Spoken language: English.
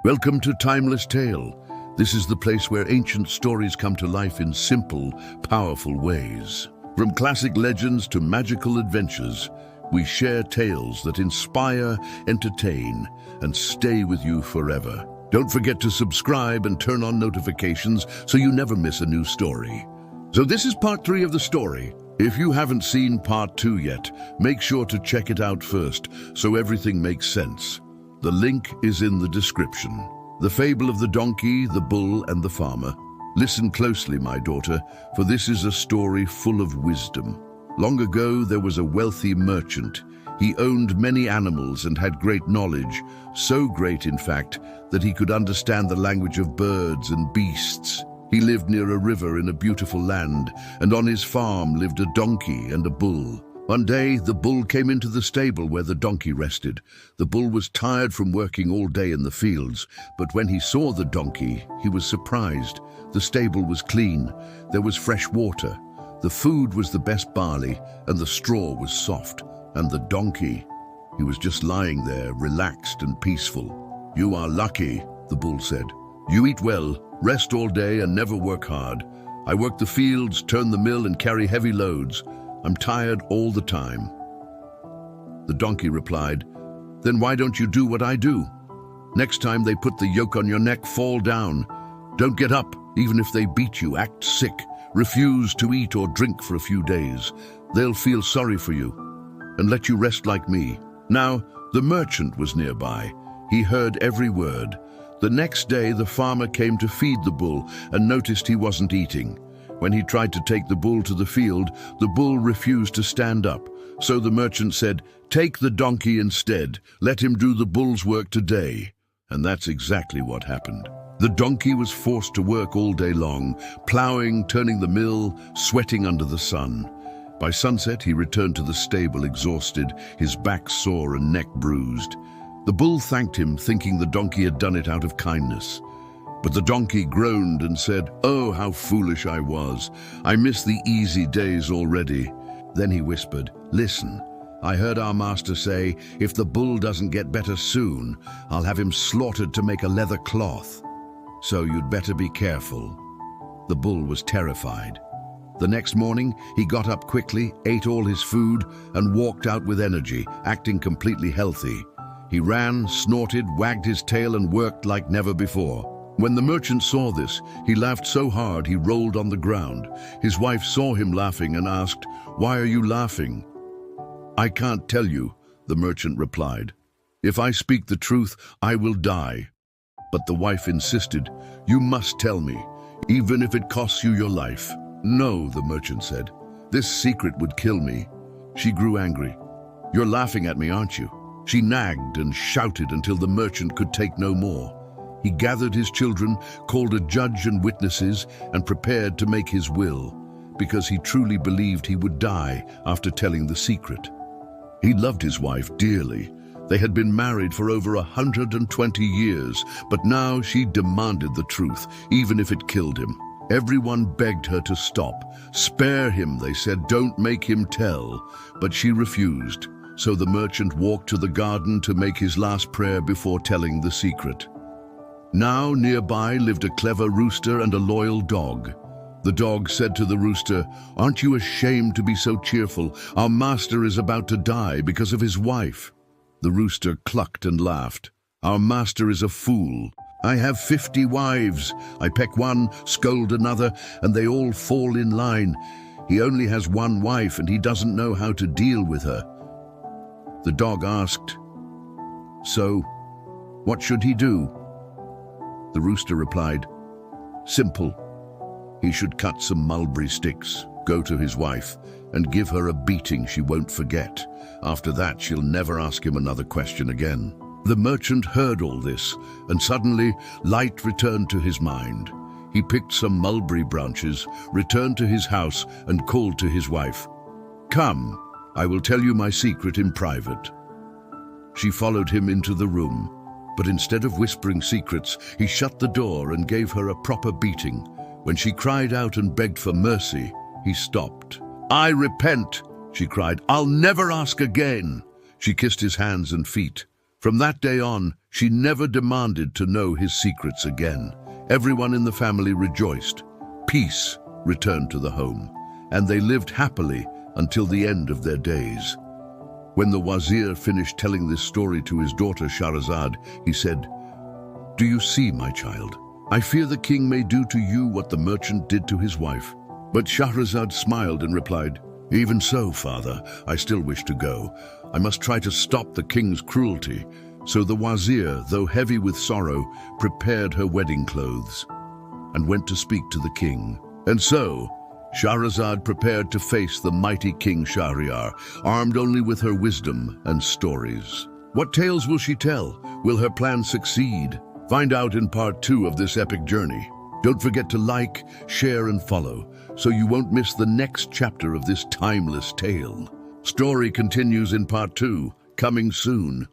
Welcome to Timeless Tale. This is the place where ancient stories come to life in simple, powerful ways. From classic legends to magical adventures, we share tales that inspire, entertain, and stay with you forever. Don't forget to subscribe and turn on notifications so you never miss a new story. So this is part 3 of the story. If you haven't seen part 2 yet, make sure to check it out first so everything makes sense. The link is in the description. The fable of the donkey, the bull, and the farmer. Listen closely, my daughter, for this is a story full of wisdom. Long ago, there was a wealthy merchant. He owned many animals and had great knowledge, so great, in fact, that he could understand the language of birds and beasts. He lived near a river in a beautiful land, and on his farm lived a donkey and a bull. One day, the bull came into the stable where the donkey rested. The bull was tired from working all day in the fields, but when he saw the donkey, he was surprised. The stable was clean, there was fresh water, the food was the best barley, and the straw was soft. And the donkey, he was just lying there, relaxed and peaceful. "You are lucky," the bull said. "You eat well, rest all day, and never work hard. I work the fields, turn the mill, and carry heavy loads. I'm tired all the time." The donkey replied, "Then why don't you do what I do? Next time they put the yoke on your neck, fall down. Don't get up, even if they beat you. Act sick. Refuse to eat or drink for a few days. They'll feel sorry for you and let you rest like me." Now, the merchant was nearby. He heard every word. The next day, the farmer came to feed the bull and noticed he wasn't eating. When he tried to take the bull to the field, the bull refused to stand up. So the merchant said, "Take the donkey instead. Let him do the bull's work today." And that's exactly what happened. The donkey was forced to work all day long, plowing, turning the mill, sweating under the sun. By sunset, he returned to the stable exhausted, his back sore and neck bruised. The bull thanked him, thinking the donkey had done it out of kindness. But the donkey groaned and said, "Oh, how foolish I was. I miss the easy days already." Then he whispered, "Listen, I heard our master say, if the bull doesn't get better soon, I'll have him slaughtered to make a leather cloth. So you'd better be careful." The bull was terrified. The next morning, he got up quickly, ate all his food, and walked out with energy, acting completely healthy. He ran, snorted, wagged his tail, and worked like never before. When the merchant saw this, he laughed so hard he rolled on the ground. His wife saw him laughing and asked, "Why are you laughing?" "I can't tell you," the merchant replied. "If I speak the truth, I will die." But the wife insisted, "You must tell me, even if it costs you your life." "No," the merchant said. "This secret would kill me." She grew angry. "You're laughing at me, aren't you?" She nagged and shouted until the merchant could take no more. He gathered his children, called a judge and witnesses, and prepared to make his will, because he truly believed he would die after telling the secret. He loved his wife dearly. They had been married for over 120 years, but now she demanded the truth, even if it killed him. Everyone begged her to stop. "Spare him," they said, "don't make him tell." But she refused, so the merchant walked to the garden to make his last prayer before telling the secret. Now nearby lived a clever rooster and a loyal dog. The dog said to the rooster, "Aren't you ashamed to be so cheerful? Our master is about to die because of his wife." The rooster clucked and laughed. "Our master is a fool. I have 50 wives. I peck one, scold another, and they all fall in line. He only has one wife and he doesn't know how to deal with her." The dog asked, "So, what should he do?" The rooster replied, "Simple. He should cut some mulberry sticks, go to his wife, and give her a beating she won't forget. After that, she'll never ask him another question again." The merchant heard all this, and suddenly light returned to his mind. He picked some mulberry branches, returned to his house, and called to his wife, "Come, I will tell you my secret in private." She followed him into the room. But instead of whispering secrets, he shut the door and gave her a proper beating. When she cried out and begged for mercy, he stopped. "I repent," she cried. "I'll never ask again." She kissed his hands and feet. From that day on, she never demanded to know his secrets again. Everyone in the family rejoiced. Peace returned to the home, and they lived happily until the end of their days. When the wazir finished telling this story to his daughter Shahrazad, he said, "Do you see, my child? I fear the king may do to you what the merchant did to his wife." But Shahrazad smiled and replied, "Even so, father, I still wish to go. I must try to stop the king's cruelty." So the wazir, though heavy with sorrow, prepared her wedding clothes and went to speak to the king. And so Shahrazad prepared to face the mighty King Shahryar, armed only with her wisdom and stories. What tales will she tell? Will her plan succeed? Find out in part 2 of this epic journey. Don't forget to like, share, and follow, so you won't miss the next chapter of this timeless tale. Story continues in part 2, coming soon.